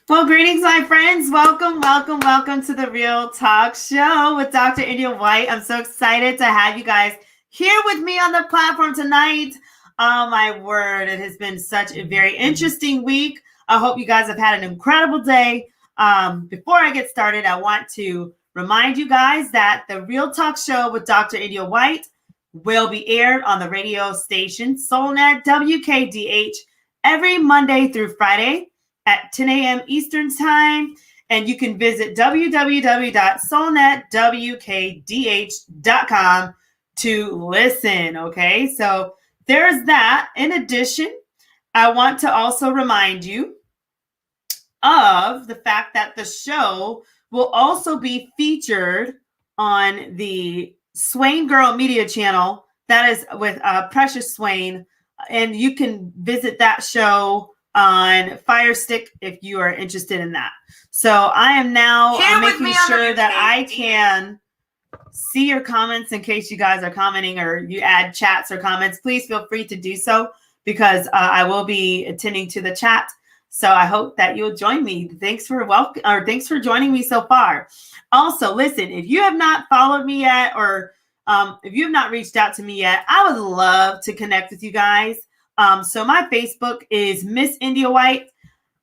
Well, greetings, my friends. Welcome, welcome, welcome to the Real Talk Show with Dr. India White. I'm so excited to have you guys here with me on the platform tonight. Oh, my word. It has been such a very interesting week. I hope you guys have had an incredible day. Before I get started, I want to remind you guys that the Real Talk Show with Dr. India White will be aired on the radio station SoulNet WKDH every Monday through Friday at 10 a.m. Eastern Time. And you can visit www.soulnetwkdh.com to listen. Okay, so there's that. In addition, I want to also remind you of the fact that the show will also be featured on the Swain Girl Media channel. That is with Precious Swain. And you can visit that show on Fire Stick if you are interested in that. So I am now making sure that I can see your comments in case you guys are commenting or you add chats or comments. Please feel free to do so because I will be attending to the chat. So I hope that you'll join me. Thanks for joining me so far. Also, listen, if you have not followed me yet or if you have not reached out to me yet, I would love to connect with you guys. So my Facebook is Miss India White.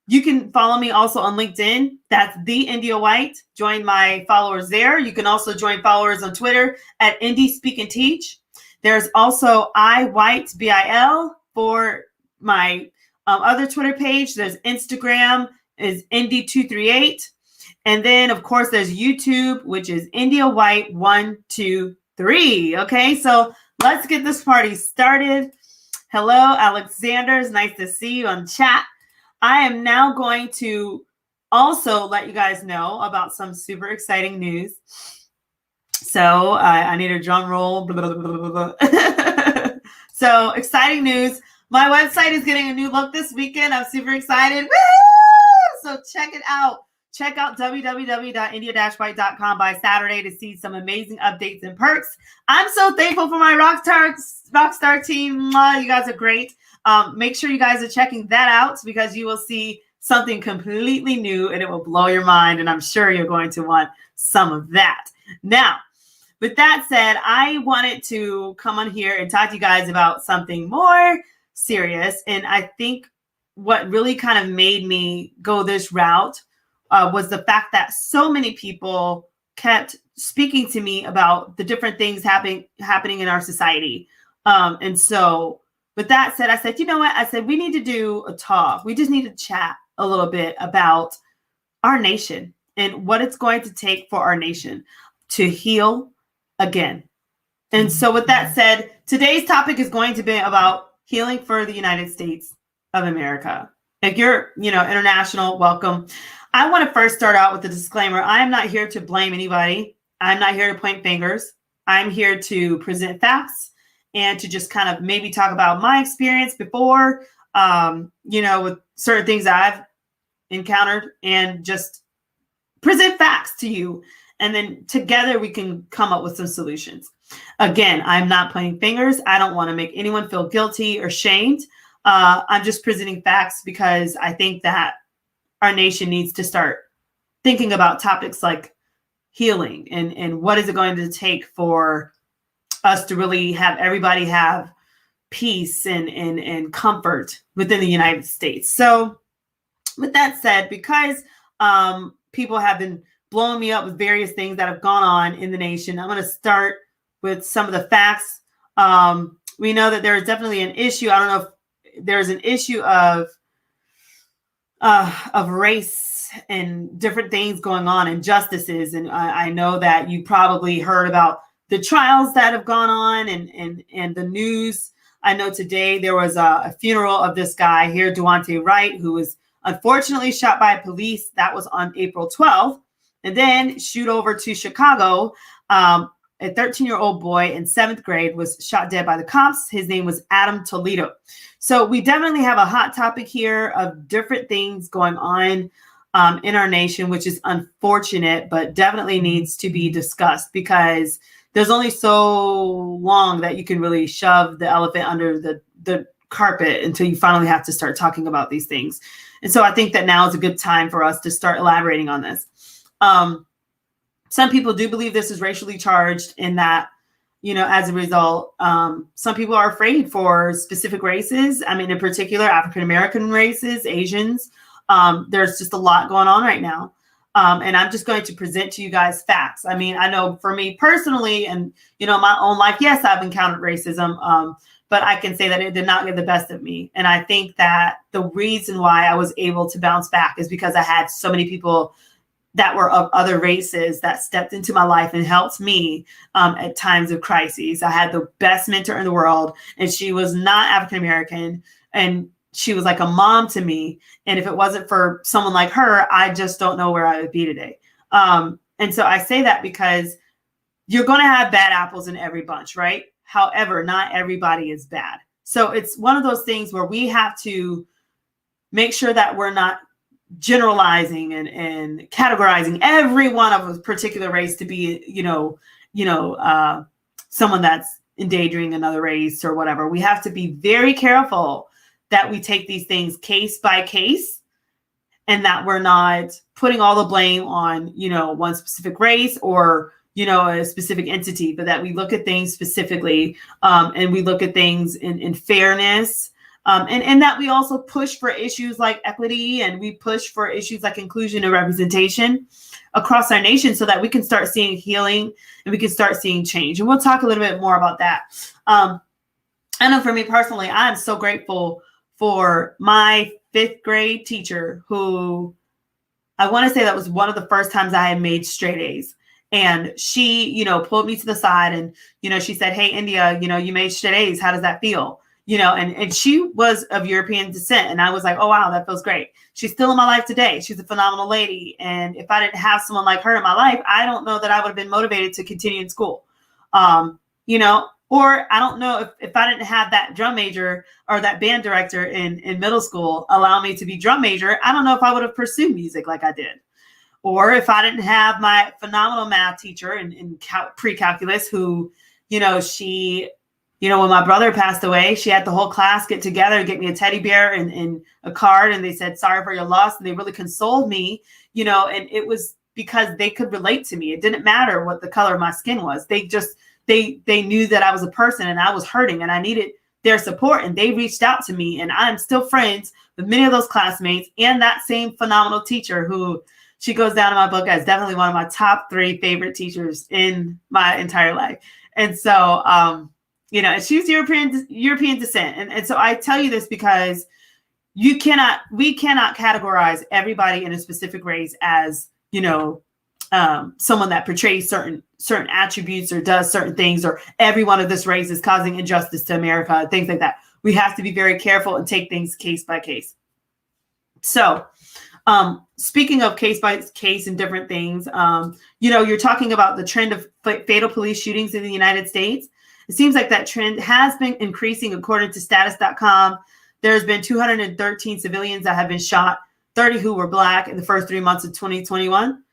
You can follow me also on LinkedIn. That's The India White. Join my followers there. You can also join followers on Twitter at Indie Speak and Teach. There's also iWhite, BIL, for my other Twitter page. There's Instagram is Indie238. And then, of course, there's YouTube, which is India White 123. Okay, so let's get this party started. Hello, Alexander. It's nice to see you on chat. I am now going to also let you guys know about some super exciting news. So I need a drum roll. Blah, blah, blah, blah. So exciting news. My website is getting a new look this weekend. I'm super excited. Woo! So check it out. Check out www.india-white.com by Saturday to see some amazing updates and perks. I'm so thankful for my Rockstar team. You guys are great. Make sure you guys are checking that out because you will see something completely new and it will blow your mind. And I'm sure you're going to want some of that. Now, with that said, I wanted to come on here and talk to you guys about something more serious. And I think what really kind of made me go this route was the fact that so many people kept speaking to me about the different things happening in our society. And so with that said, I said, you know what? I said, we need to do a talk. We just need to chat a little bit about our nation and what it's going to take for our nation to heal again. And so with that said, today's topic is going to be about healing for the United States of America. If you're, international, welcome. I want to first start out with a disclaimer. I am not here to blame anybody. I'm not here to point fingers. I'm here to present facts and to just kind of maybe talk about my experience before, with certain things that I've encountered and just present facts to you. And then together we can come up with some solutions. Again, I'm not pointing fingers. I don't want to make anyone feel guilty or shamed. I'm just presenting facts because I think that our nation needs to start thinking about topics like healing and what is it going to take for us to really have everybody have peace and comfort within the United States. So with that said, because people have been blowing me up with various things that have gone on in the nation, I'm going to start with some of the facts. We know that there is definitely an issue. I don't know if there's an issue of race and different things going on, injustices. And I know that you probably heard about the trials that have gone on and the news. I know today there was a funeral of this guy here, G.R.I.T, who was unfortunately shot by police. That was on April 12th. And then shoot over to Chicago. A 13-year-old boy in 7th grade was shot dead by the cops. His name was Adam Toledo. So we definitely have a hot topic here of different things going on in our nation, which is unfortunate, but definitely needs to be discussed because there's only so long that you can really shove the elephant under the carpet until you finally have to start talking about these things. And so I think that now is a good time for us to start elaborating on this. Some people do believe this is racially charged in that, as a result, some people are afraid for specific races. I mean, in particular, African-American races, Asians. There's just a lot going on right now. And I'm just going to present to you guys facts. I mean, I know for me personally and, my own life, yes, I've encountered racism, but I can say that it did not get the best of me. And I think that the reason why I was able to bounce back is because I had so many people that were of other races that stepped into my life and helped me at times of crises. I had the best mentor in the world, and she was not African-American, and she was like a mom to me. And if it wasn't for someone like her, I just don't know where I would be today. And so I say that because you're going to have bad apples in every bunch, right? However, not everybody is bad. So it's one of those things where we have to make sure that we're not generalizing and categorizing every one of a particular race to be, someone that's endangering another race or whatever. We have to be very careful that we take these things case by case, and that we're not putting all the blame on, one specific race or, a specific entity, but that we look at things specifically, and we look at things in fairness, and that we also push for issues like equity, and we push for issues like inclusion and representation across our nation so that we can start seeing healing and we can start seeing change. And we'll talk a little bit more about that. I know for me personally, I'm so grateful for my 5th grade teacher, who I want to say that was one of the first times I had made straight A's. And she, pulled me to the side and, she said, "Hey, India, you made straight A's. How does that feel?" And she was of European descent. And I was like, oh, wow, that feels great. She's still in my life today. She's a phenomenal lady. And if I didn't have someone like her in my life, I don't know that I would have been motivated to continue in school. Or I don't know if I didn't have that drum major or that band director in middle school allow me to be drum major, I don't know if I would have pursued music like I did. Or if I didn't have my phenomenal math teacher in pre-calculus who, she, when my brother passed away, she had the whole class get together and get me a teddy bear and a card. And they said, "Sorry for your loss." And they really consoled me, and it was because they could relate to me. It didn't matter what the color of my skin was. They knew that I was a person and I was hurting and I needed their support, and they reached out to me, and I'm still friends with many of those classmates and that same phenomenal teacher who she goes down in my book as definitely one of my top 3 favorite teachers in my entire life. And so, she's European descent. And so I tell you this because we cannot categorize everybody in a specific race as, someone that portrays certain attributes or does certain things, or every one of this race is causing injustice to America, things like that. We have to be very careful and take things case by case. So, speaking of case by case and different things, you're talking about the trend of fatal police shootings in the United States. It seems like that trend has been increasing. According to status.com, there's been 213 civilians that have been shot, 30 who were Black in the first 3 months of 2021.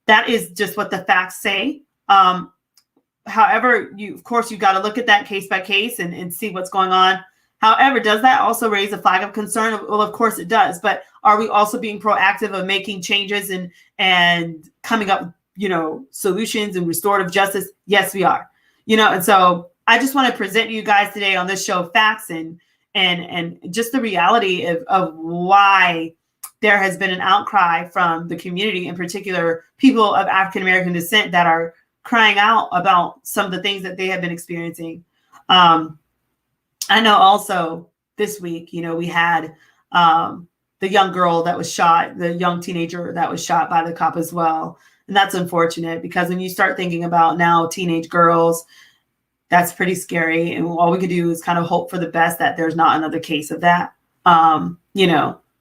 That is just what the facts say. However, you've got to look at that case by case and see what's going on. However, does that also raise a flag of concern? Well, of course it does. But are we also being proactive of making changes and coming up, solutions and restorative justice? Yes, we are. And so I just want to present you guys today on this show facts and just the reality of why there has been an outcry from the community, in particular people of African-American descent that are crying out about some of the things that they have been experiencing. I know also this week, we had the young girl that was shot, the young teenager that was shot by the cop as well. And that's unfortunate because when you start thinking about now teenage girls, that's pretty scary. And all we could do is kind of hope for the best that there's not another case of that.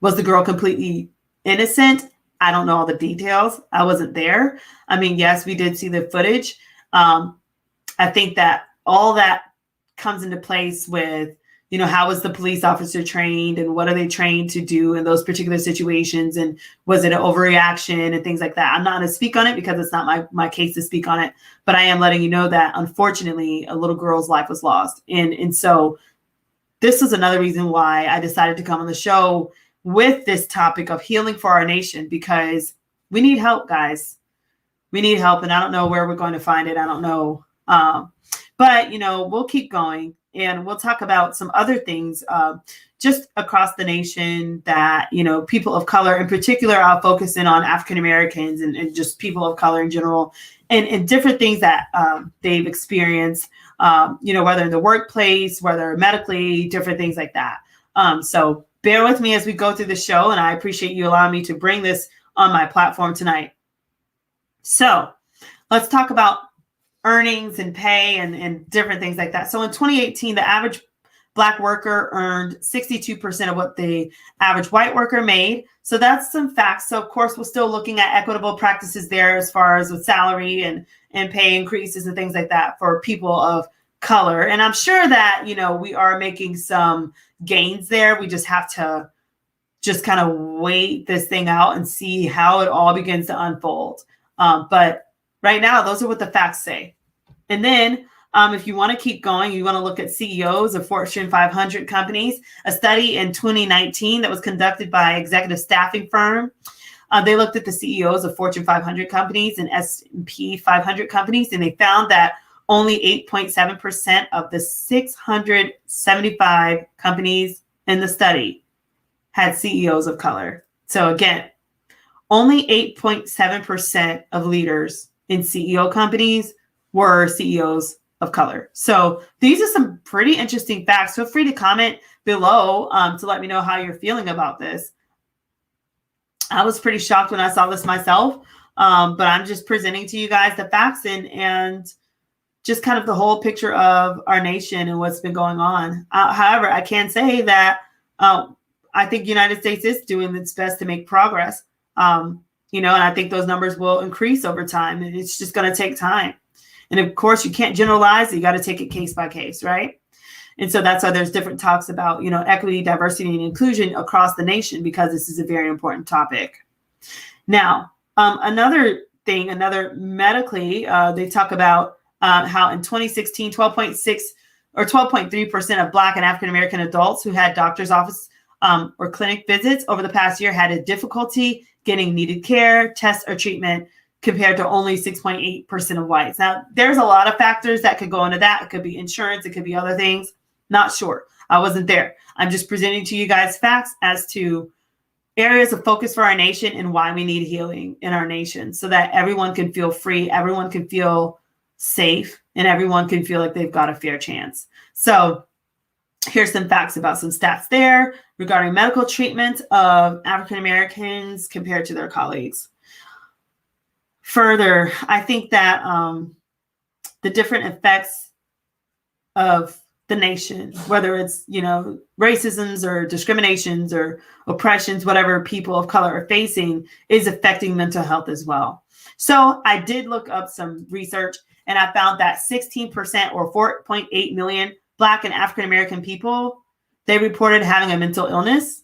Was the girl completely innocent? I don't know all the details. I wasn't there. I mean, yes, we did see the footage. I think that all that comes into place with, how was the police officer trained and what are they trained to do in those particular situations? And was it an overreaction and things like that? I'm not going to speak on it because it's not my case to speak on it, but I am letting you know that unfortunately a little girl's life was lost. And so this is another reason why I decided to come on the show with this topic of healing for our nation, because we need help, guys. We need help, and I don't know where we're going to find it. I don't know. But, we'll keep going, and we'll talk about some other things just across the nation that, people of color in particular, I'll focus in on African Americans and just people of color in general, and different things that they've experienced, whether in the workplace, whether medically, different things like that. So bear with me as we go through the show, and I appreciate you allowing me to bring this on my platform tonight. So let's talk about earnings and pay and different things like that. So in 2018, the average Black worker earned 62% of what the average white worker made. So that's some facts. So of course, we're still looking at equitable practices there as far as with salary and pay increases and things like that for people of color. And I'm sure that, we are making some gains there. We just have to just kind of wait this thing out and see how it all begins to unfold. But right now, those are what the facts say. And then if you want to keep going, you want to look at CEOs of Fortune 500 companies. A study in 2019 that was conducted by executive staffing firm. They looked at the CEOs of Fortune 500 companies and S&P 500 companies, and they found that only 8.7% of the 675 companies in the study had CEOs of color. So again, only 8.7% of leaders in CEO companies were CEOs of color. So these are some pretty interesting facts. Feel free to comment below to let me know how you're feeling about this. I was pretty shocked when I saw this myself, but I'm just presenting to you guys the facts and just kind of the whole picture of our nation and what's been going on. However, I can say that I think the United States is doing its best to make progress. And I think those numbers will increase over time, and it's just going to take time. And of course, you can't generalize. You got to take it case by case, right? And so that's why there's different talks about, equity, diversity, and inclusion across the nation, because this is a very important topic. Now, another medically, they talk about how in 2016, 12.6 or 12.3% of Black and African American adults who had doctor's office or clinic visits over the past year had a difficulty getting needed care, tests, or treatment, compared to only 6.8% of whites. Now, there's a lot of factors that could go into that. It could be insurance. It could be other things. Not sure. I wasn't there. I'm just presenting to you guys facts as to areas of focus for our nation and why we need healing in our nation, so that everyone can feel free, everyone can feel safe, and everyone can feel like they've got a fair chance. So here's some facts about some stats there regarding medical treatment of African Americans compared to their colleagues. Further, I think that the different effects of the nation, whether it's, racisms or discriminations or oppressions, whatever people of color are facing, is affecting mental health as well. So I did look up some research, and I found that 16% or 4.8 million Black and African American people, they reported having a mental illness,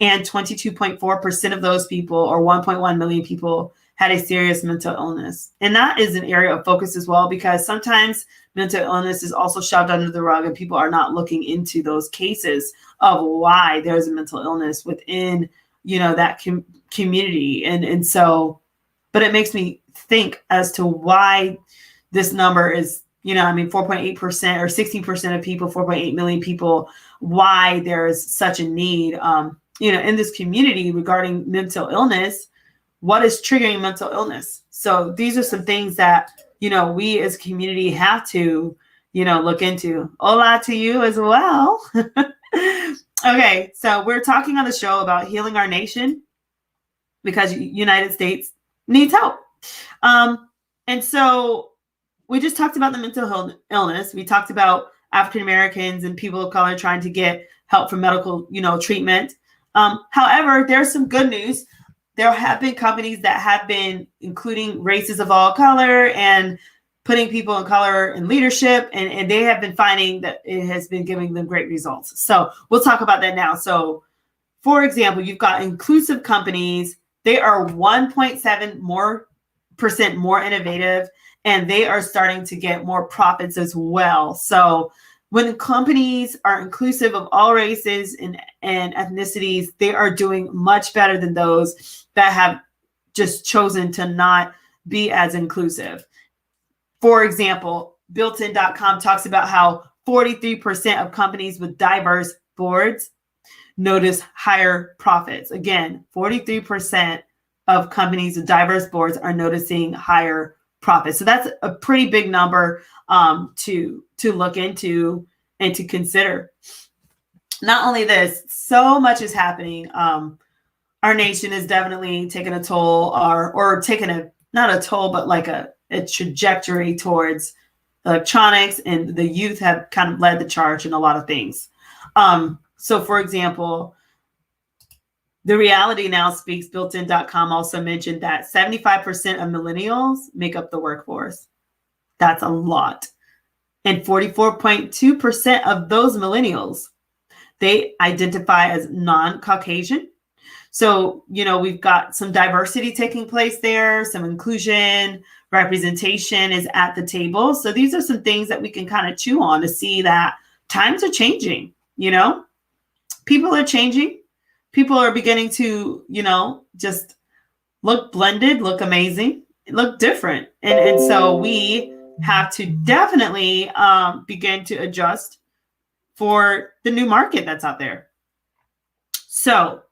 and 22.4% of those people, or 1.1 million people, had a serious mental illness. And that is an area of focus as well, because sometimes mental illness is also shoved under the rug and people are not looking into those cases of why there's a mental illness within, that community. And so, but it makes me think as to why this number is, 4.8% or 16% of people, 4.8 million people, why there is such a need, in this community regarding mental illness. What is triggering mental illness? So these are some things that, we as a community have to, look into. Hola to you as well. Okay, so we're talking on the show about healing our nation because United States needs help. And so we just talked about the mental illness. We talked about African Americans and people of color trying to get help for medical, treatment. However, there's some good news. There have been companies that have been including races of all color and putting people of color in leadership, and they have been finding that it has been giving them great results. So we'll talk about that now. So for example, you've got inclusive companies. They are 1.7% more innovative, and they are starting to get more profits as well. So When companies are inclusive of all races and ethnicities, they are doing much better than those that have just chosen to not be as inclusive. For example, builtin.com talks about how 43% of companies with diverse boards notice higher profits. Again, 43% of companies with diverse boards are noticing higher profits. So that's a pretty big number to look into and to consider. Not only this, so much is happening. Our nation is definitely taking a toll, or taking a, not a toll, but like a trajectory towards electronics, and the youth have kind of led the charge in a lot of things. So for example, the Reality Now Speaks builtin.com also mentioned that 75% of millennials make up the workforce. That's a lot. And 44.2% of those millennials, they identify as non-Caucasian. So, we've got some diversity taking place there, some inclusion, representation is at the table. So these are some things that we can kind of chew on to see that times are changing, people are changing. People are beginning to, just look blended, look amazing, look different. And so we have to definitely begin to adjust for the new market that's out there. So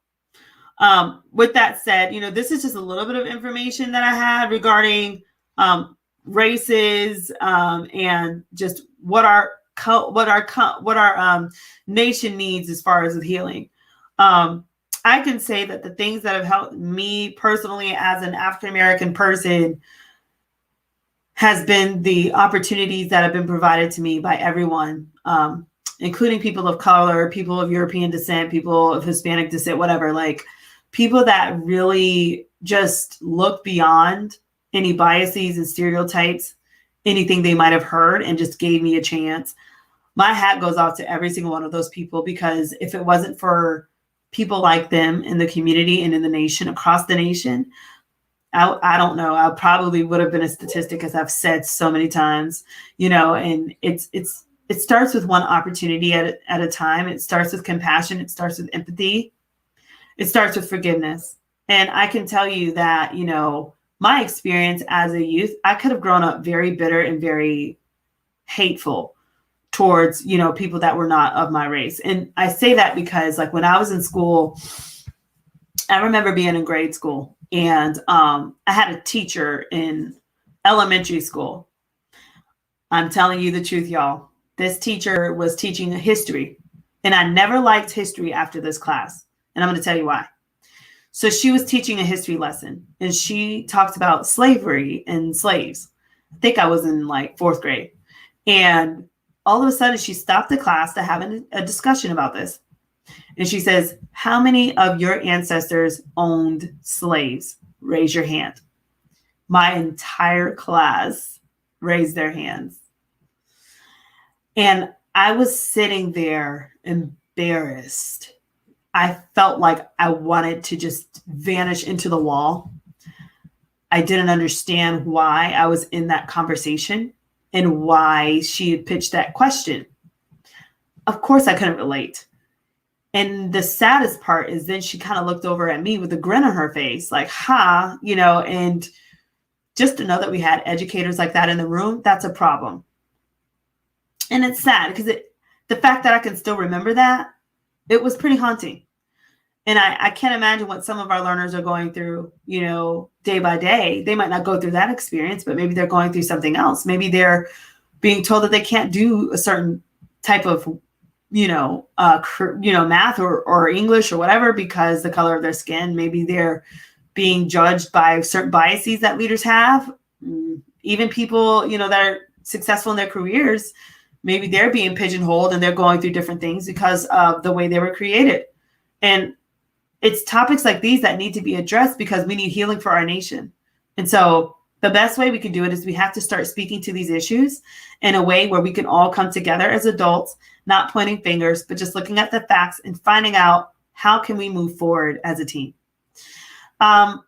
with that said, this is just a little bit of information that I had regarding races and just what our nation needs as far as with healing. I can say that the things that have helped me personally as an African-American person has been the opportunities that have been provided to me by everyone, including people of color, people of European descent, people of Hispanic descent, whatever, like people that really just look beyond any biases and stereotypes, anything they might have heard, and just gave me a chance. My hat goes off to every single one of those people, because if it wasn't for people like them in the community and in the nation, across the nation, I don't know, I probably would have been a statistic, as I've said so many times, and it starts with one opportunity at a time. It starts with compassion. It starts with empathy. It starts with forgiveness. And I can tell you that, my experience as a youth, I could have grown up very bitter and very hateful towards, people that were not of my race. And I say that because, like, when I was in school, I remember being in grade school, and I had a teacher in elementary school. I'm telling you the truth, y'all. This teacher was teaching history, and I never liked history after this class. And I'm going to tell you why. So she was teaching a history lesson, and she talked about slavery and slaves. I think I was in like 4th grade. And all of a sudden she stopped the class to have a discussion about this. And she says, how many of your ancestors owned slaves? Raise your hand. My entire class raised their hands. And I was sitting there embarrassed. I felt like I wanted to just vanish into the wall. I didn't understand why I was in that conversation and why she had pitched that question. Of course, I couldn't relate. And the saddest part is then she kind of looked over at me with a grin on her face, like, and just to know that we had educators like that in the room, that's a problem. And it's sad because the fact that I can still remember that, it was pretty haunting. And I can't imagine what some of our learners are going through, day by day. They might not go through that experience, but maybe they're going through something else. Maybe they're being told that they can't do a certain type of, math or English or whatever because the color of their skin. Maybe they're being judged by certain biases that leaders have. Even people, that are successful in their careers, maybe they're being pigeonholed and they're going through different things because of the way they were created. And it's topics like these that need to be addressed because we need healing for our nation. And so the best way we can do it is we have to start speaking to these issues in a way where we can all come together as adults, not pointing fingers, but just looking at the facts and finding out how can we move forward as a team. I'm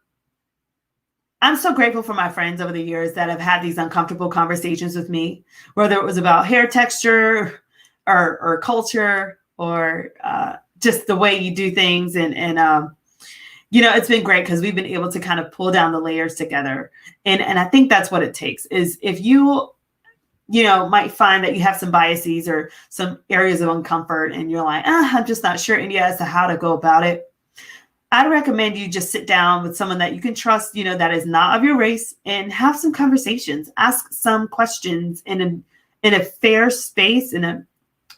so grateful for my friends over the years that have had these uncomfortable conversations with me, whether it was about hair texture, or culture or just the way you do things. And it's been great because we've been able to kind of pull down the layers together. And I think that's what it takes is if you might find that you have some biases or some areas of uncomfort and you're like, I'm just not sure, India, as to how to go about it. I'd recommend you just sit down with someone that you can trust, that is not of your race, and have some conversations, ask some questions in a fair space, in a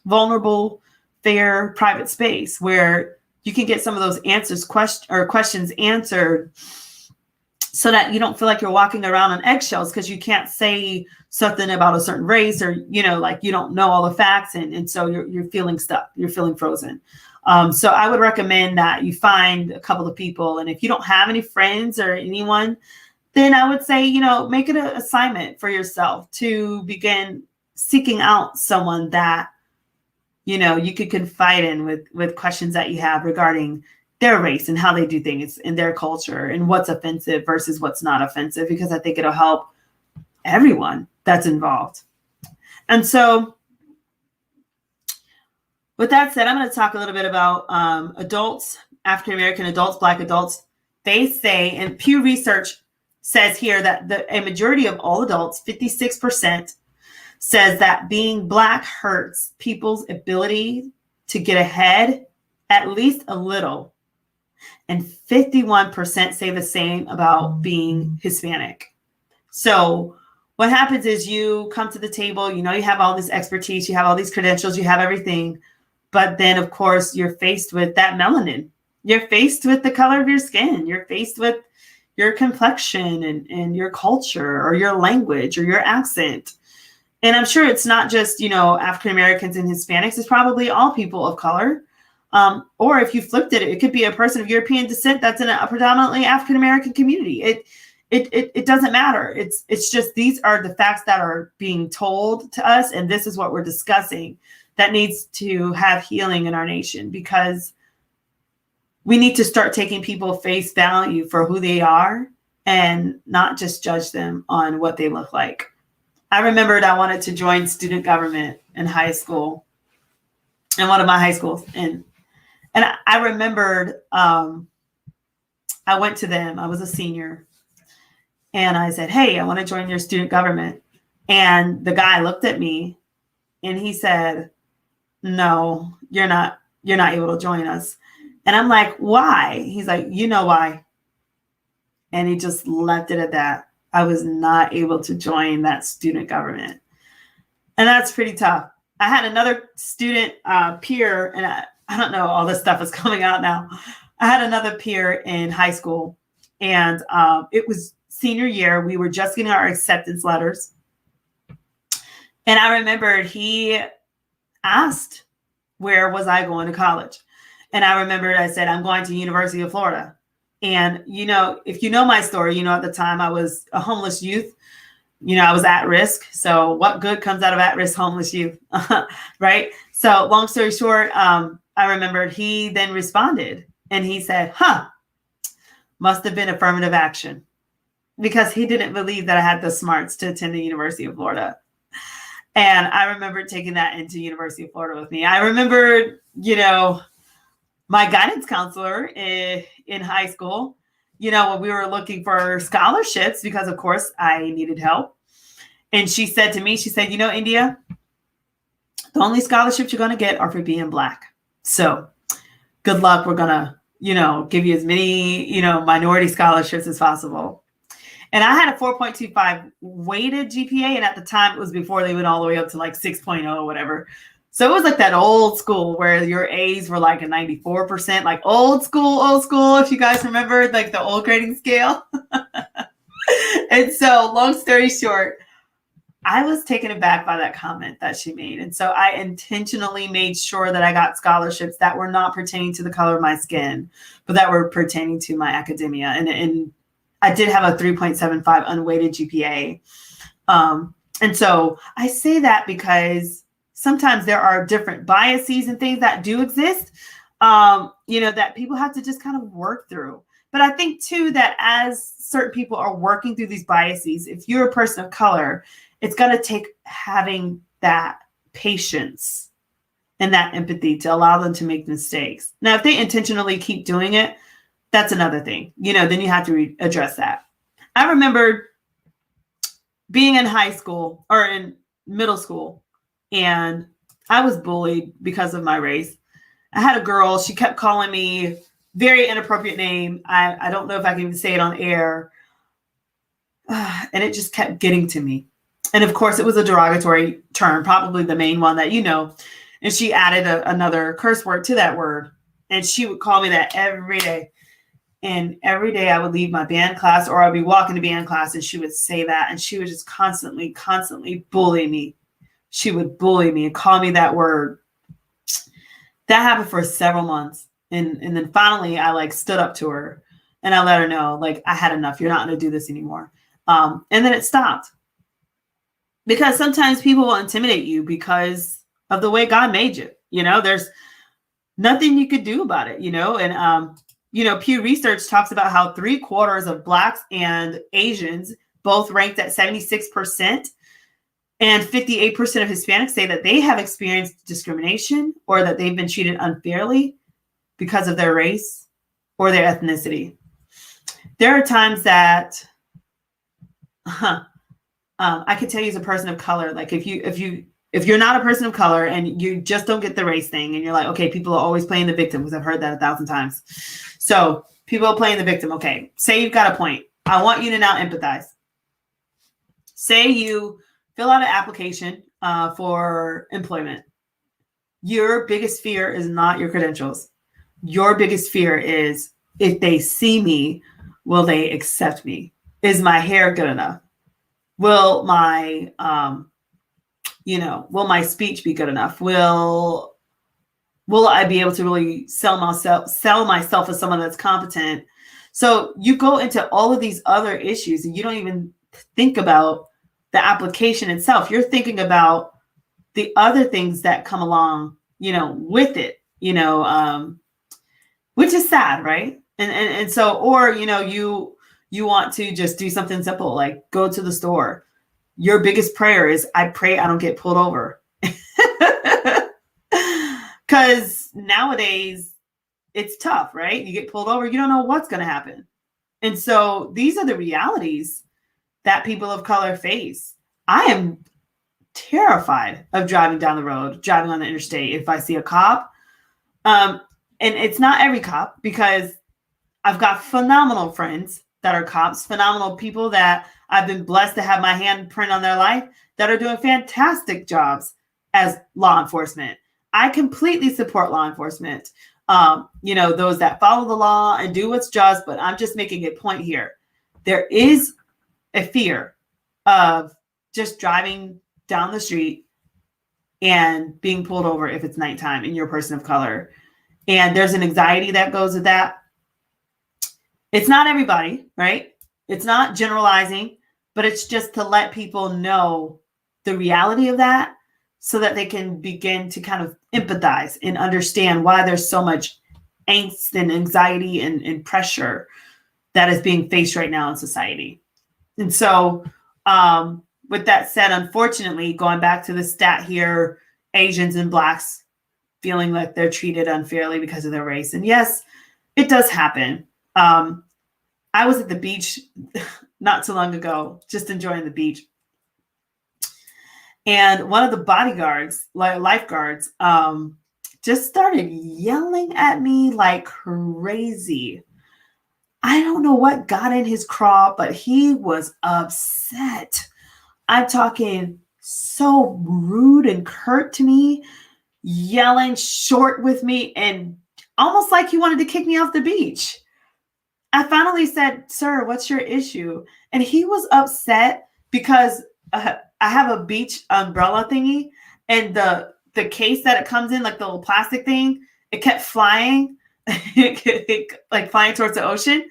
vulnerable, fair, private space where you can get some of those questions answered, so that you don't feel like you're walking around on eggshells because you can't say something about a certain race, or, like you don't know all the facts. And so you're feeling stuck, you're feeling frozen. So I would recommend that you find a couple of people. And if you don't have any friends or anyone, then I would say, make it an assignment for yourself to begin seeking out someone that, you could confide in with questions that you have regarding their race and how they do things in their culture and what's offensive versus what's not offensive, because I think it'll help everyone that's involved. And so with that said, I'm going to talk a little bit about adults, African-American adults, Black adults. They say, and Pew Research says here that a majority of all adults, 56%, says that being Black hurts people's ability to get ahead at least a little. And 51% say the same about being Hispanic. So what happens is you come to the table, you have all this expertise, you have all these credentials, you have everything. But then, of course, you're faced with that melanin. You're faced with the color of your skin. You're faced with your complexion and your culture or your language or your accent. And I'm sure it's not just, African Americans and Hispanics. It's probably all people of color. Or if you flipped it, it could be a person of European descent that's in a predominantly African American community. It doesn't matter. It's just these are the facts that are being told to us, and this is what we're discussing that needs to have healing in our nation, because we need to start taking people face value for who they are and not just judge them on what they look like. I remembered I wanted to join student government in high school, in one of my high schools. And I remembered I went to them. I was a senior. And I said, hey, I want to join your student government. And the guy looked at me and he said, no, you're not able to join us. And I'm like, why? He's like, you know why? And he just left it at that. I was not able to join that student government. And that's pretty tough. I had another student peer, and I don't know, all this stuff is coming out now. I had another peer in high school, and it was senior year. We were just getting our acceptance letters. And I remembered he asked, where was I going to college? And I remembered I said, I'm going to University of Florida. And, if you know my story, at the time I was a homeless youth. I was at risk. So what good comes out of at-risk homeless youth? Right? So long story short, I remembered he then responded and he said, must have been affirmative action, because he didn't believe that I had the smarts to attend the University of Florida. And I remember taking that into University of Florida with me. I remember, my guidance counselor in high school, when we were looking for scholarships, because of course I needed help. And she said to me, India, the only scholarships you're going to get are for being Black. So good luck. We're going to, give you as many, minority scholarships as possible. And I had a 4.25 weighted GPA. And at the time it was before they went all the way up to like 6.0 or whatever. So it was like that old school where your A's were like a 94%, like old school, if you guys remember, like the old grading scale. And so long story short, I was taken aback by that comment that she made. And so I intentionally made sure that I got scholarships that were not pertaining to the color of my skin, but that were pertaining to my academia. And I did have a 3.75 unweighted GPA. And so I say that because sometimes there are different biases and things that do exist, that people have to just kind of work through. But I think, too, that as certain people are working through these biases, if you're a person of color, it's going to take having that patience and that empathy to allow them to make mistakes. Now, if they intentionally keep doing it, that's another thing. Then you have to address that. I remember being in high school or in middle school, and I was bullied because of my race. I had a girl, she kept calling me very inappropriate name. I don't know if I can even say it on air. And it just kept getting to me. And of course, it was a derogatory term, probably the main one that you know. And she added another curse word to that word. And she would call me that every day. And every day I would leave my band class or I'd be walking to band class and she would say that. And she would just constantly bully me. She would bully me and call me that word. That happened for several months. And then finally I stood up to her and I let her know, I had enough. You're not going to do this anymore. And then it stopped. Because sometimes people will intimidate you because of the way God made you. There's nothing you could do about it, and, Pew Research talks about how 3/4 of Blacks and Asians both ranked at 76%, and 58% of Hispanics say that they have experienced discrimination or that they've been treated unfairly because of their race or their ethnicity. There are times that I could tell you as a person of color, if you're not a person of color and you just don't get the race thing and you're like, okay, people are always playing the victim, because I've heard that 1,000 times. So people are playing the victim. Okay, say you've got a point. I want you to now empathize. Say you fill out an application for employment. Your biggest fear is not your credentials. Your biggest fear is, if they see me, will they accept me? Is my hair good enough? Will my, will my speech be good enough? Will I be able to really sell myself as someone that's competent? So you go into all of these other issues and you don't even think about the application itself. You're thinking about the other things that come along, with it, which is sad, right? And so, or, you want to just do something simple, like go to the store. Your biggest prayer is, I pray I don't get pulled over. Because nowadays it's tough, right? You get pulled over, you don't know what's going to happen. And so these are the realities that people of color face. I am terrified of driving down the road, driving on the interstate. If I see a cop, and it's not every cop, because I've got phenomenal friends that are cops, phenomenal people that I've been blessed to have my handprint on their life that are doing fantastic jobs as law enforcement. I completely support law enforcement. Those that follow the law and do what's just, but I'm just making a point here. There is a fear of just driving down the street and being pulled over if it's nighttime and you're a person of color. And there's an anxiety that goes with that. It's not everybody, right? It's not generalizing, but it's just to let people know the reality of that so that they can begin to kind of empathize and understand why there's so much angst and anxiety and pressure that is being faced right now in society. And so with that said, unfortunately, going back to the stat here, Asians and Blacks feeling like they're treated unfairly because of their race. And yes, it does happen. I was at the beach not too long ago, just enjoying the beach. And one of the bodyguards, lifeguards, just started yelling at me like crazy. I don't know what got in his craw, but he was upset. I'm talking so rude and curt to me, yelling short with me, and almost like he wanted to kick me off the beach. I finally said, "Sir, what's your issue?" And he was upset because I have a beach umbrella thingy, and the case that it comes in, like the little plastic thing, it kept flying, like flying towards the ocean.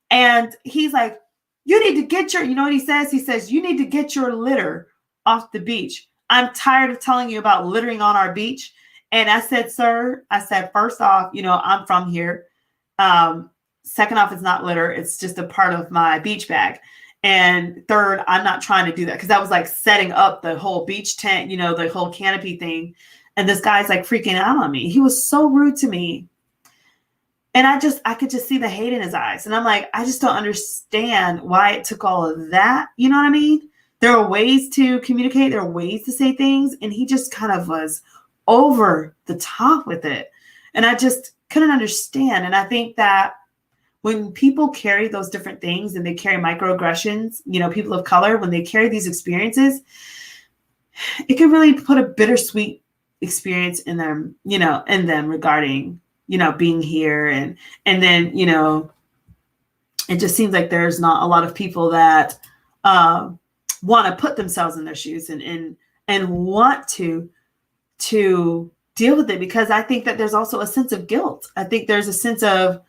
And he's like, "You need to get you know what he says? He says, "You need to get your litter off the beach. I'm tired of telling you about littering on our beach." And I said, "Sir," I said, "first off, I'm from here. Second off, it's not litter. It's just a part of my beach bag. And third, I'm not trying to do that." Because I was like setting up the whole beach tent, the whole canopy thing. And this guy's like freaking out on me. He was so rude to me. And I could just see the hate in his eyes. And I'm like, I just don't understand why it took all of that. You know what I mean? There are ways to communicate. There are ways to say things. And he just kind of was over the top with it. And I just couldn't understand. And I think that when people carry those different things and they carry microaggressions, you know, people of color, when they carry these experiences, it can really put a bittersweet experience in them, you know, in them regarding, you know, being here. And then, you know, it just seems like there's not a lot of people that want to put themselves in their shoes and want to deal with it, because I think that there's also a sense of guilt. I think there's a sense of,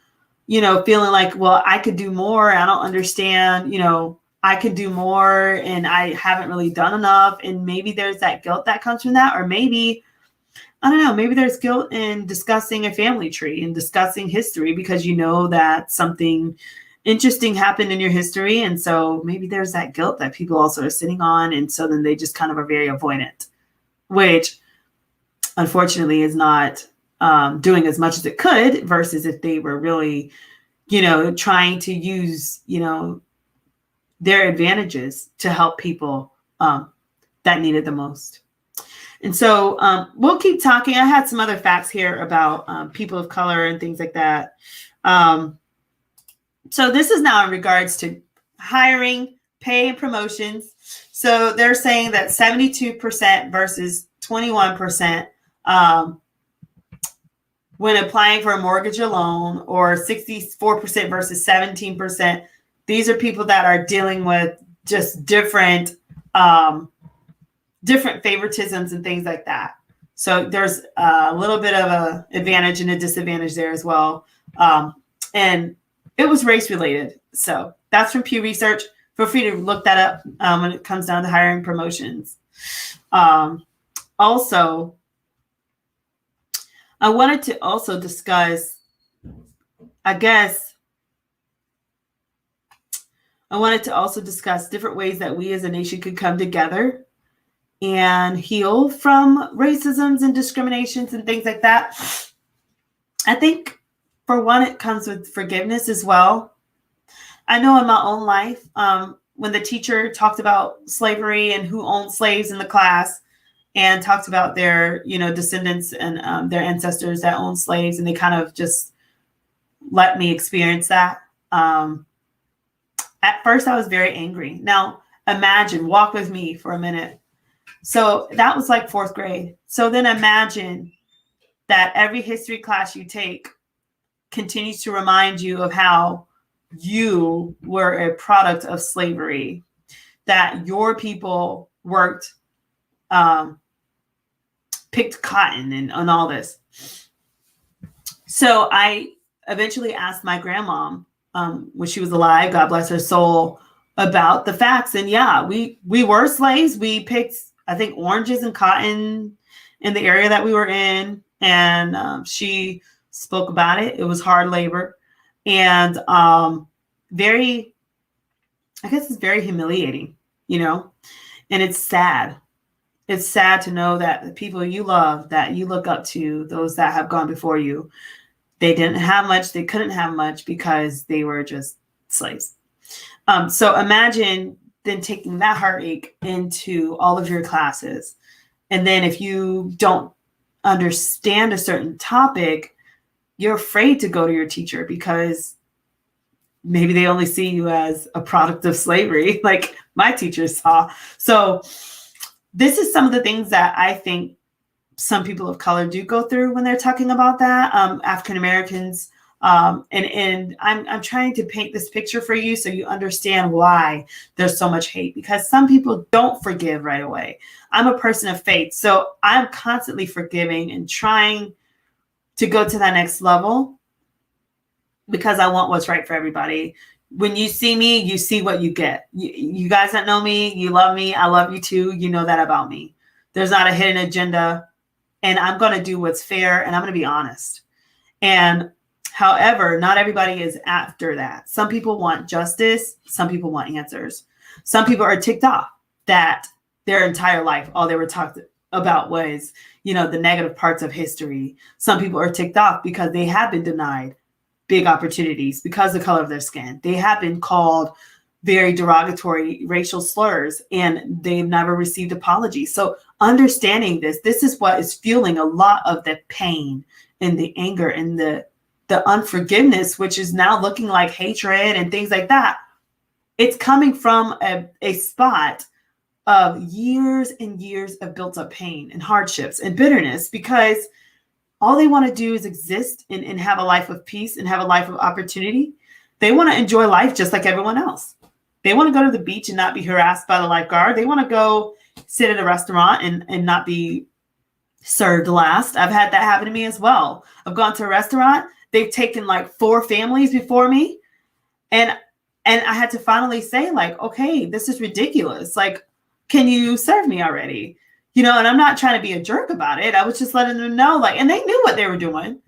you know, feeling like, well, I could do more. I don't understand, you know, I could do more and I haven't really done enough. And maybe there's that guilt that comes from that. Or maybe, I don't know, maybe there's guilt in discussing a family tree and discussing history because you know that something interesting happened in your history. And so maybe there's that guilt that people also are sitting on. And so then they just kind of are very avoidant, which unfortunately is not doing as much as it could versus if they were really, you know, trying to use, you know, their advantages to help people that needed the most. And so we'll keep talking. I had some other facts here about people of color and things like that. So this is now in regards to hiring, pay, and promotions. So they're saying that 72% versus 21% when applying for a mortgage or loan, or 64% versus 17%. These are people that are dealing with just different favoritisms and things like that. So there's a little bit of an advantage and a disadvantage there as well. And it was race related. So that's from Pew Research. Feel free to look that up when it comes down to hiring promotions. Also, I wanted to also discuss, different ways that we as a nation could come together and heal from racisms and discriminations and things like that. I think, for one, it comes with forgiveness as well. I know in my own life, when the teacher talked about slavery and who owned slaves in the class, and talked about their, you know, descendants and their ancestors that owned slaves, and they kind of just let me experience that. At first, I was very angry. Now, imagine, walk with me for a minute. So that was like 4th grade. So then imagine that every history class you take continues to remind you of how you were a product of slavery, that your people worked, picked cotton and all this. So I eventually asked my grandma, when she was alive, God bless her soul, about the facts. And yeah, we were slaves. We picked, I think, oranges and cotton in the area that we were in. And she spoke about it. It was hard labor and very, I guess it's very humiliating, you know, and it's sad. It's sad to know that the people you love, that you look up to, those that have gone before you, they didn't have much. They couldn't have much because they were just slaves. So imagine then taking that heartache into all of your classes. And then if you don't understand a certain topic, you're afraid to go to your teacher because maybe they only see you as a product of slavery, like my teachers saw. So this is some of the things that I think some people of color do go through when they're talking about that. African Americans, and I'm trying to paint this picture for you so you understand why there's so much hate, because some people don't forgive right away. I'm a person of faith, so I'm constantly forgiving and trying to go to that next level because I want what's right for everybody. When you see me, you see what you get. You guys that know me, you love me. I love you too. You know that about me. There's not a hidden agenda, and I'm going to do what's fair, and I'm going to be honest. And however, not everybody is after that. Some people want justice. Some people want answers. Some people are ticked off that their entire life, all they were taught about was, the negative parts of history. Some people are ticked off because they have been denied big opportunities because of the color of their skin. They have been called very derogatory racial slurs and they've never received apologies. So understanding this is what is fueling a lot of the pain and the anger and the unforgiveness, which is now looking like hatred and things like that. It's coming from a spot of years and years of built up pain and hardships and bitterness, because all they want to do is exist and have a life of peace and have a life of opportunity. They want to enjoy life just like everyone else. They want to go to the beach and not be harassed by the lifeguard. They want to go sit at a restaurant and not be served last. I've had that happen to me as well. I've gone to a restaurant. They've taken like 4 families before me. And I had to finally say, like, okay, this is ridiculous. Like, can you serve me already? And I'm not trying to be a jerk about it. I was just letting them know, like, and they knew what they were doing,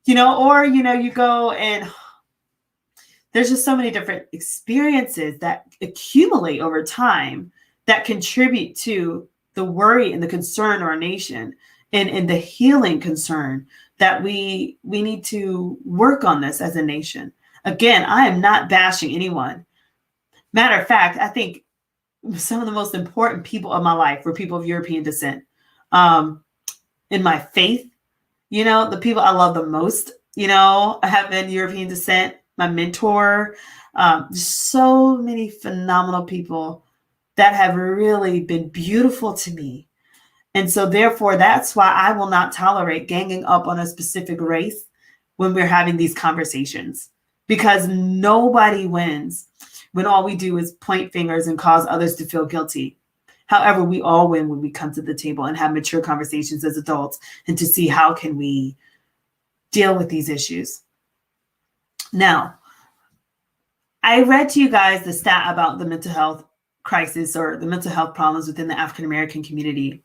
or, you go and there's just so many different experiences that accumulate over time that contribute to the worry and the concern of our nation and the healing concern that we need to work on this as a nation. Again, I am not bashing anyone. Matter of fact, I think some of the most important people of my life were people of European descent. In my faith, the people I love the most, I have been European descent, my mentor, so many phenomenal people that have really been beautiful to me. And so therefore, that's why I will not tolerate ganging up on a specific race when we're having these conversations, because nobody wins when all we do is point fingers and cause others to feel guilty. However, we all win when we come to the table and have mature conversations as adults and to see how can we deal with these issues. Now, I read to you guys the stat about the mental health crisis or the mental health problems within the African-American community,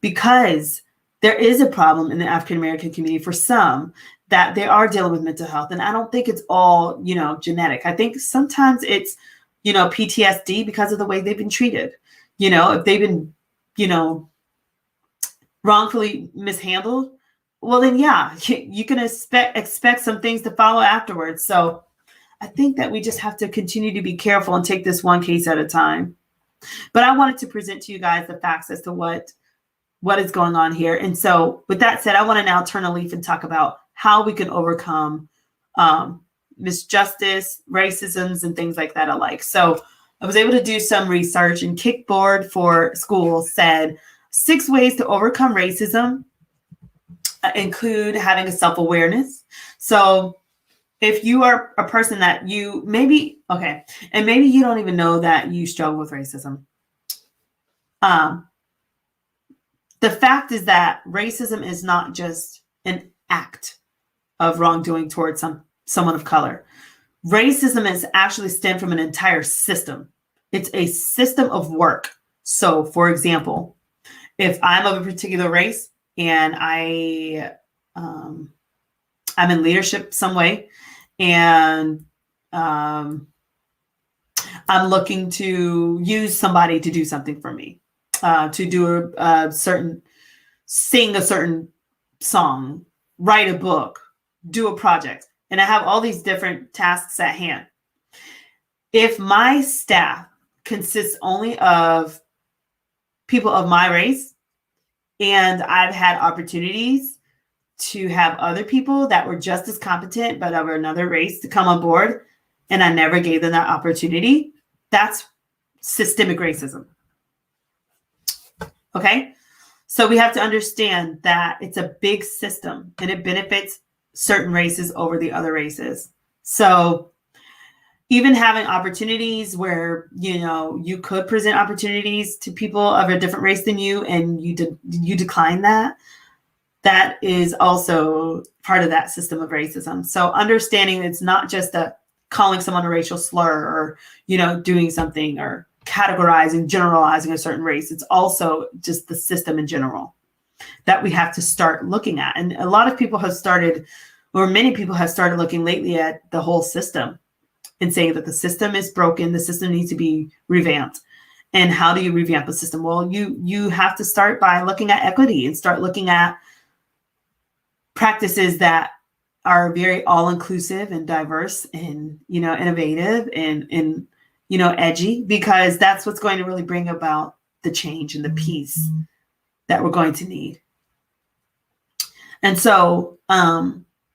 because there is a problem in the African-American community for some that they are dealing with mental health. And I don't think it's all, genetic. I think sometimes it's, PTSD because of the way they've been treated. If they've been, wrongfully mishandled, well, then, yeah, you can expect some things to follow afterwards. So I think that we just have to continue to be careful and take this one case at a time. But I wanted to present to you guys the facts as to what is going on here. And so with that said, I want to now turn a leaf and talk about how we can overcome misjustice, racisms, and things like that alike. So I was able to do some research, and Kickboard for Schools said 6 ways to overcome racism include having a self-awareness. So if you are a person that you maybe you don't even know that you struggle with racism. The fact is that racism is not just an act of wrongdoing towards someone of color. Racism is actually stemmed from an entire system. It's a system of work. So, for example, if I'm of a particular race and I'm in leadership some way, and I'm looking to use somebody to do something for me, to do sing a certain song, write a book, do a project, and I have all these different tasks at hand. If my staff consists only of people of my race, and I've had opportunities to have other people that were just as competent but of another race to come on board, and I never gave them that opportunity, that's systemic racism. Okay? So we have to understand that it's a big system and it benefits certain races over the other races. So even having opportunities where, you could present opportunities to people of a different race than you, and you decline that is also part of that system of racism. So understanding it's not just calling someone a racial slur or, doing something or categorizing, generalizing a certain race. It's also just the system in general that we have to start looking at. And a lot of people have started, or many people have started looking lately at the whole system and saying that the system is broken, the system needs to be revamped. And how do you revamp a system? Well, you have to start by looking at equity and start looking at practices that are very all-inclusive and diverse and, innovative and edgy, because that's what's going to really bring about the change and the peace that we're going to need. And so,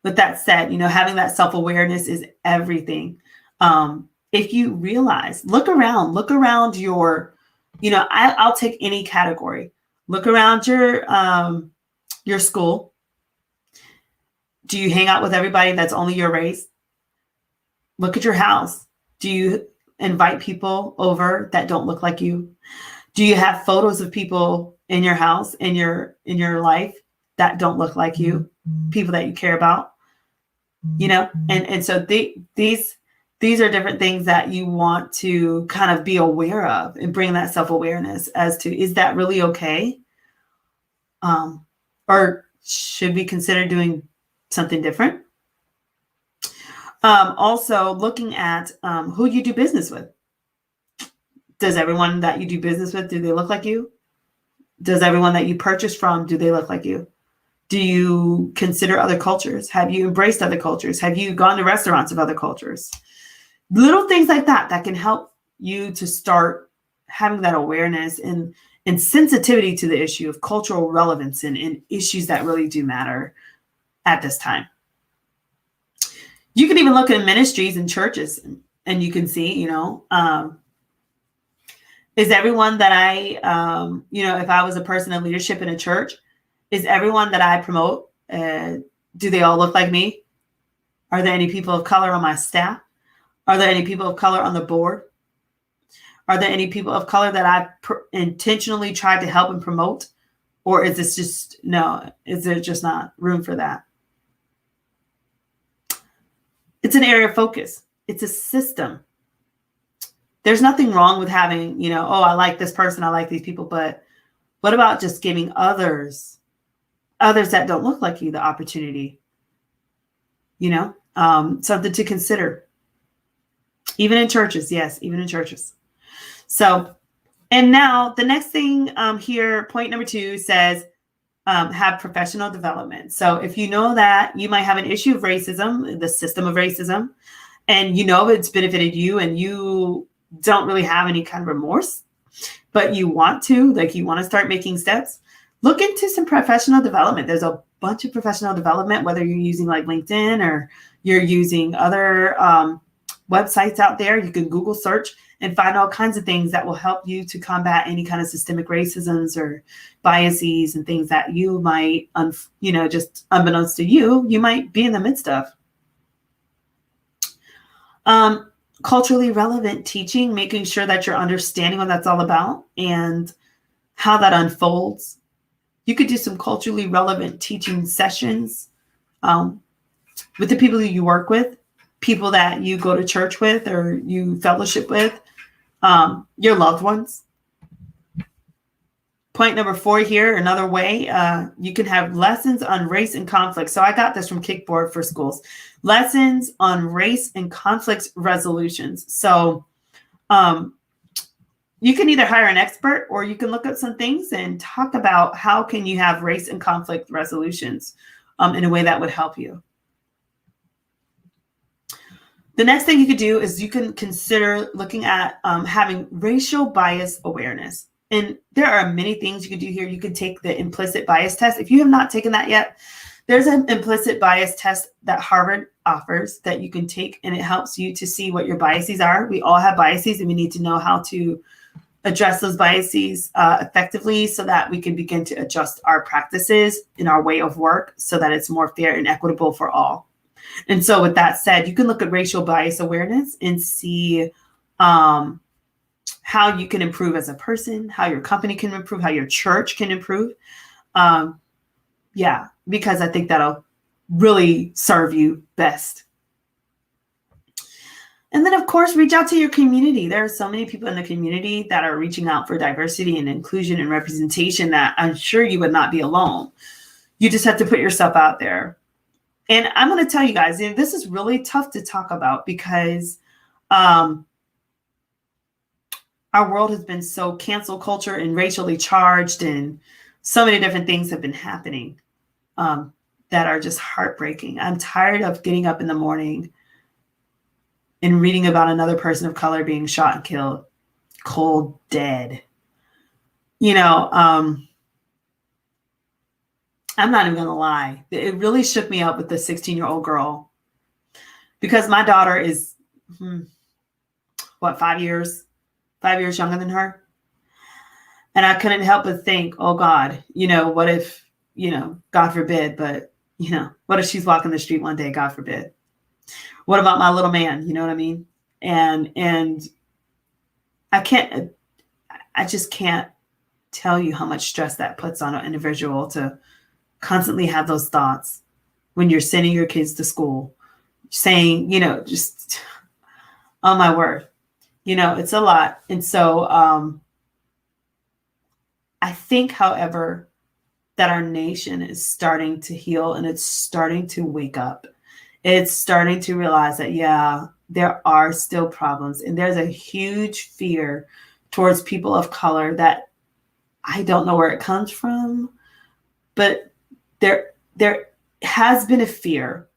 with that said, having that self-awareness is everything. If you realize, look around your, I'll take any category. Look around your school. Do you hang out with everybody that's only your race? Look at your house. Do you invite people over that don't look like you? Do you have photos of people in your house, in your life that don't look like you, people that you care about? And so these are different things that you want to kind of be aware of and bring that self-awareness as to, is that really okay? Or should we consider doing something different? Also looking at who you do business with. Does everyone that you do business with, do they look like you? Does everyone that you purchase from, do they look like you? Do you consider other cultures? Have you embraced other cultures? Have you gone to restaurants of other cultures? Little things like that can help you to start having that awareness and sensitivity to the issue of cultural relevance and issues that really do matter at this time. You can even look at ministries and churches and you can see, is everyone that I, if I was a person in leadership in a church, is everyone that I promote, do they all look like me? Are there any people of color on my staff? Are there any people of color on the board? Are there any people of color that I intentionally tried to help and promote? Or is this just, is there just not room for that? It's an area of focus. It's a system. There's nothing wrong with having, I like this person, I like these people, but what about just giving others that don't look like you the opportunity? Something to consider. Even in churches, yes, even in churches. So, and now the next thing here, point number 2 says, have professional development. So if you know that you might have an issue of racism, the system of racism, and it's benefited you and you don't really have any kind of remorse, but you want to start making steps, look into some professional development. There's a bunch of professional development, whether you're using like LinkedIn or you're using other websites out there. You can Google search and find all kinds of things that will help you to combat any kind of systemic racisms or biases and things that you might, just unbeknownst to you, you might be in the midst of. Culturally relevant teaching, making sure that you're understanding what that's all about and how that unfolds. You could do some culturally relevant teaching sessions with the people who you work with, people that you go to church with or you fellowship with, your loved ones. Point number 4 here, another way, you can have lessons on race and conflict. So I got this from Kickboard for Schools. Lessons on race and conflict resolutions. So you can either hire an expert or you can look up some things and talk about how can you have race and conflict resolutions in a way that would help you. The next thing you could do is you can consider looking at having racial bias awareness. And there are many things you can do here. You can take the implicit bias test. If you have not taken that yet, there's an implicit bias test that Harvard offers that you can take, and it helps you to see what your biases are. We all have biases, and we need to know how to address those biases effectively so that we can begin to adjust our practices in our way of work so that it's more fair and equitable for all. And so with that said, you can look at racial bias awareness and see how you can improve as a person, how your company can improve, how your church can improve. Because I think that'll really serve you best. And then, of course, reach out to your community. There are so many people in the community that are reaching out for diversity and inclusion and representation that I'm sure you would not be alone. You just have to put yourself out there. And I'm going to tell you guys, this is really tough to talk about because our world has been so cancel culture and racially charged, and so many different things have been happening that are just heartbreaking. I'm tired of getting up in the morning and reading about another person of color being shot and killed, cold dead. I'm not even gonna lie. It really shook me up with the 16-year-old girl, because my daughter is 5 years younger than her. And I couldn't help but think, oh God, what if, God forbid, but what if she's walking the street one day, God forbid? What about my little man? You know what I mean? And I just can't tell you how much stress that puts on an individual to constantly have those thoughts when you're sending your kids to school, saying, just, oh my word, it's a lot. And so I think, however, that our nation is starting to heal, and it's starting to wake up. It's starting to realize that, yeah, there are still problems, and there's a huge fear towards people of color that I don't know where it comes from, but there has been a fear.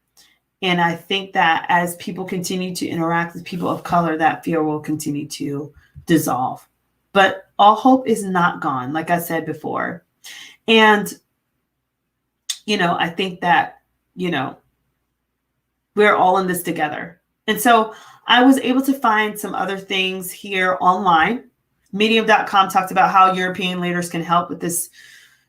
And I think that as people continue to interact with people of color, that fear will continue to dissolve. But all hope is not gone, like I said before. And, I think that, we're all in this together. And so I was able to find some other things here online. Medium.com talked about how European leaders can help with this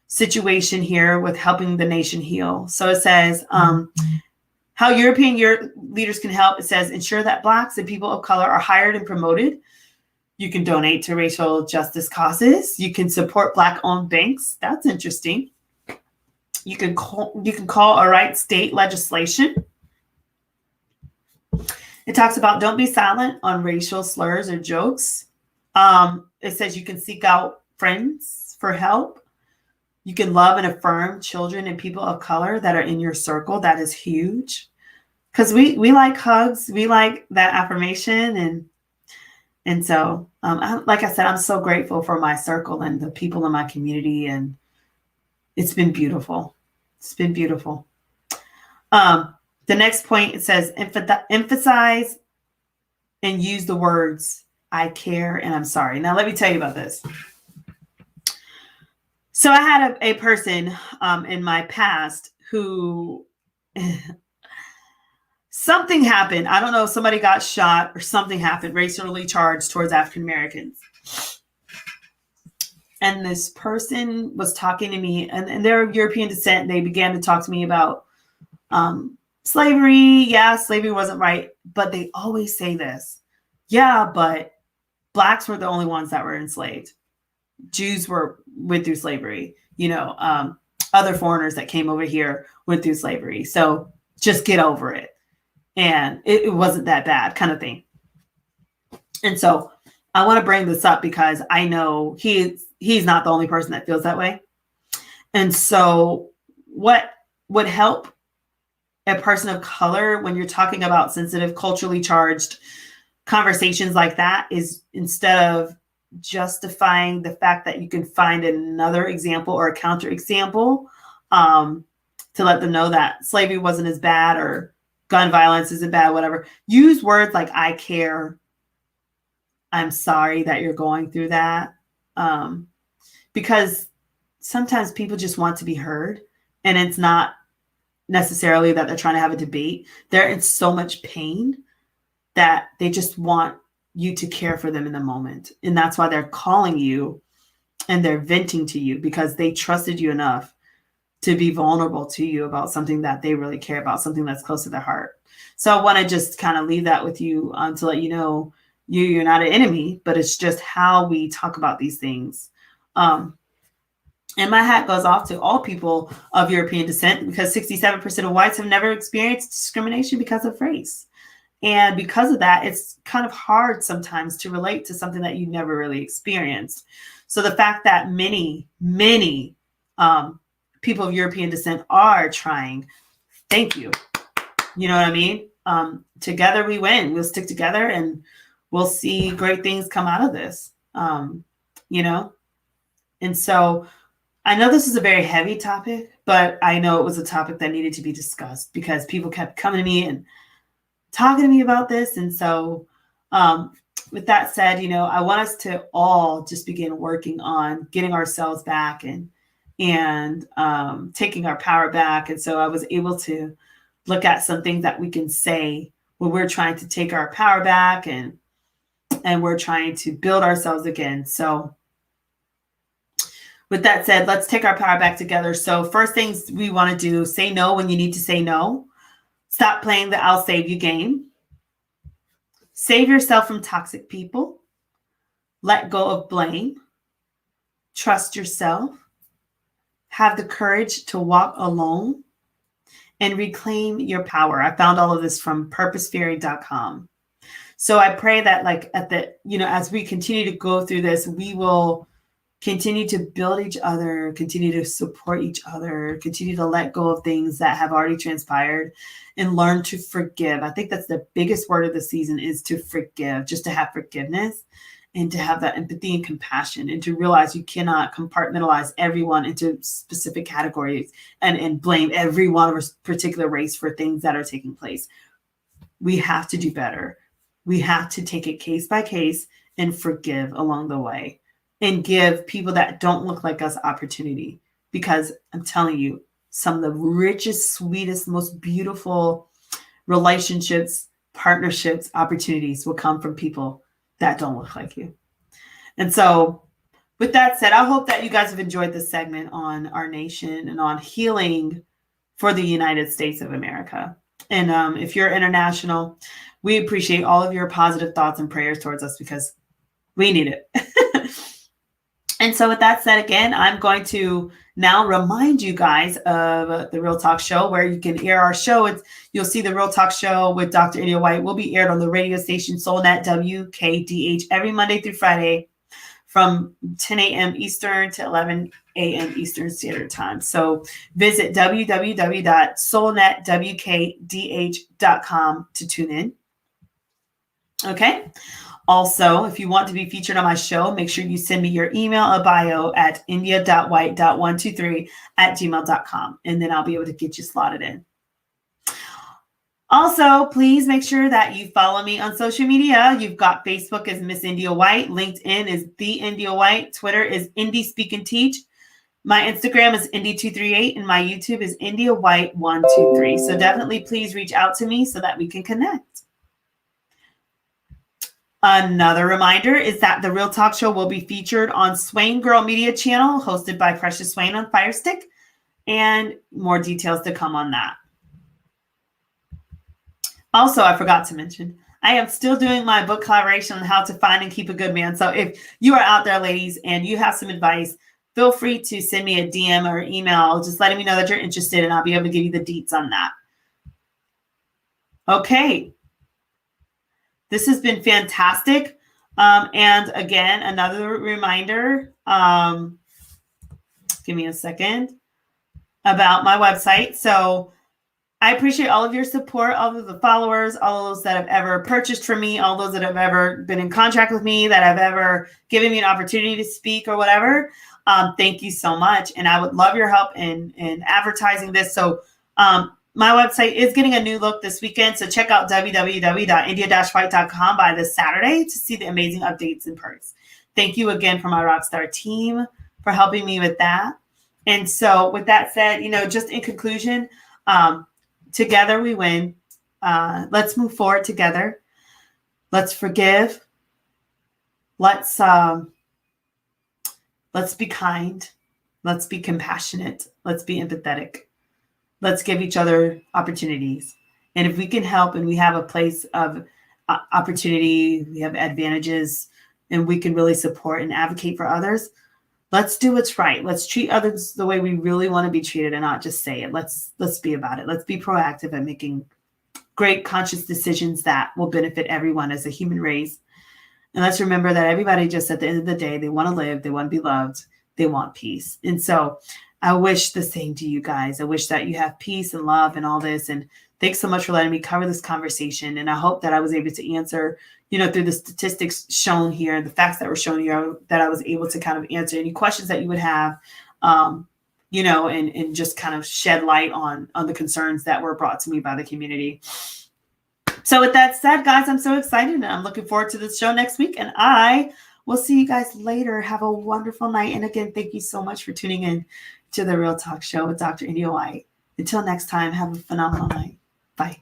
situation here with helping the nation heal. So it says, how European leaders can help. It says, ensure that Blacks and people of color are hired and promoted. You can donate to racial justice causes. You can support Black-owned banks. That's interesting. You can call or write state legislation. It talks about don't be silent on racial slurs or jokes. It says you can seek out friends for help. You can love and affirm children and people of color that are in your circle. That is huge, because we like hugs. We like that affirmation. And so, like I said, I'm so grateful for my circle and the people in my community. And it's been beautiful. It's been beautiful. The next point, it says, emphasize and use the words, I care and I'm sorry. Now, let me tell you about this. So I had a person in my past who something happened. I don't know, somebody got shot or something happened, racially charged towards African Americans. And this person was talking to me, and they're of European descent. And they began to talk to me about slavery. Yeah, slavery wasn't right. But they always say this. Yeah, but Blacks were the only ones that were enslaved. Jews went through slavery. Other foreigners that came over here went through slavery. So just get over it. And it wasn't that bad, kind of thing. And so I want to bring this up because I know he's not the only person that feels that way. And so what would help a person of color when you're talking about sensitive, culturally charged conversations like that is, instead of justifying the fact that you can find another example or a counterexample to let them know that slavery wasn't as bad or gun violence isn't bad, whatever. Use words like I care. I'm sorry that you're going through that. Because sometimes people just want to be heard, and it's not necessarily that they're trying to have a debate. They're in so much pain that they just want you to care for them in the moment. And that's why they're calling you and they're venting to you, because they trusted you enough to be vulnerable to you about something that they really care about, something that's close to their heart. So I want to just kind of leave that with you to let you know you're not an enemy, but it's just how we talk about these things. And my hat goes off to all people of European descent, because 67% of whites have never experienced discrimination because of race. And because of that, it's kind of hard sometimes to relate to something that you never really experienced. So the fact that many people of European descent are trying, thank you. You know what I mean? Together we win. We'll stick together and we'll see great things come out of this. you know? And so I know this is a very heavy topic, but I know it was a topic that needed to be discussed because people kept coming to me and talking to me about this. And so, with that said, I want us to all just begin working on getting ourselves back and taking our power back. And so I was able to look at some things that we can say when we're trying to take our power back and we're trying to build ourselves again. So with that said, let's take our power back together. So first things we want to do, say no when you need to say no. Stop playing the I'll save you game. Save yourself from toxic people. Let go of blame. Trust yourself. Have the courage to walk alone and reclaim your power. I found all of this from purposefairy.com. So I pray that as we continue to go through this, we will continue to build each other, continue to support each other, continue to let go of things that have already transpired and learn to forgive. I think that's the biggest word of the season, is to forgive, just to have forgiveness and to have that empathy and compassion, and to realize you cannot compartmentalize everyone into specific categories and blame everyone of a particular race for things that are taking place. We have to do better. We have to take it case by case and forgive along the way and give people that don't look like us opportunity. Because I'm telling you, some of the richest, sweetest, most beautiful relationships, partnerships, opportunities will come from people that don't look like you. And so with that said, I hope that you guys have enjoyed this segment on our nation and on healing for the United States of America. And if you're international, we appreciate all of your positive thoughts and prayers towards us because we need it. And so with that said, again, I'm going to now remind you guys of the Real Talk Show, where you can air our show. You'll see the Real Talk Show with Dr. India White will be aired on the radio station SoulNet WKDH every Monday through Friday from 10 a.m. Eastern to 11 a.m. Eastern Standard Time. So visit www.soulnetwkdh.com to tune in. Okay. Also, if you want to be featured on my show, make sure you send me your email, a bio at india.white.123@gmail.com, and then I'll be able to get you slotted in. Also, please make sure that you follow me on social media. You've got Facebook as Miss India White, LinkedIn is The India White, Twitter is Indie Speak and Teach. My Instagram is Indie238, and my YouTube is India White 123. So definitely please reach out to me so that we can connect. Another reminder is that the Real Talk Show will be featured on Swain Girl Media Channel, hosted by Precious Swain on Firestick, and more details to come on that. Also, I forgot to mention, I am still doing my book collaboration on how to find and keep a good man. So if you are out there, ladies, and you have some advice, feel free to send me a DM or email, just letting me know that you're interested, and I'll be able to give you the deets on that. Okay. This has been fantastic. And again, another reminder, give me a second, about my website. So I appreciate all of your support, all of the followers, all those that have ever purchased from me, all those that have ever been in contract with me, that have ever given me an opportunity to speak or whatever. Thank you so much. And I would love your help in advertising this. So my website is getting a new look this weekend, so check out www.india-white.com by this Saturday to see the amazing updates and perks. Thank you again for my Rockstar team for helping me with that. And so with that said, just in conclusion, together we win. Let's move forward together. Let's forgive. Let's be kind. Let's be compassionate. Let's be empathetic. Let's give each other opportunities. And if we can help and we have a place of opportunity, we have advantages, and we can really support and advocate for others, let's do what's right. Let's treat others the way we really want to be treated and not just say it. Let's be about it. Let's be proactive at making great conscious decisions that will benefit everyone as a human race. And let's remember that everybody, just at the end of the day, they want to live, they want to be loved, they want peace. And so I wish the same to you guys. I wish that you have peace and love and all this. And thanks so much for letting me cover this conversation. And I hope that I was able to answer through the statistics shown here, the facts that were shown here, that I was able to kind of answer any questions that you would have, and just kind of shed light on the concerns that were brought to me by the community. So with that said, guys, I'm so excited and I'm looking forward to the show next week. And I will see you guys later. Have a wonderful night. And again, thank you so much for tuning in to the Real Talk Show with Dr. India White. Until next time, have a phenomenal night. Bye.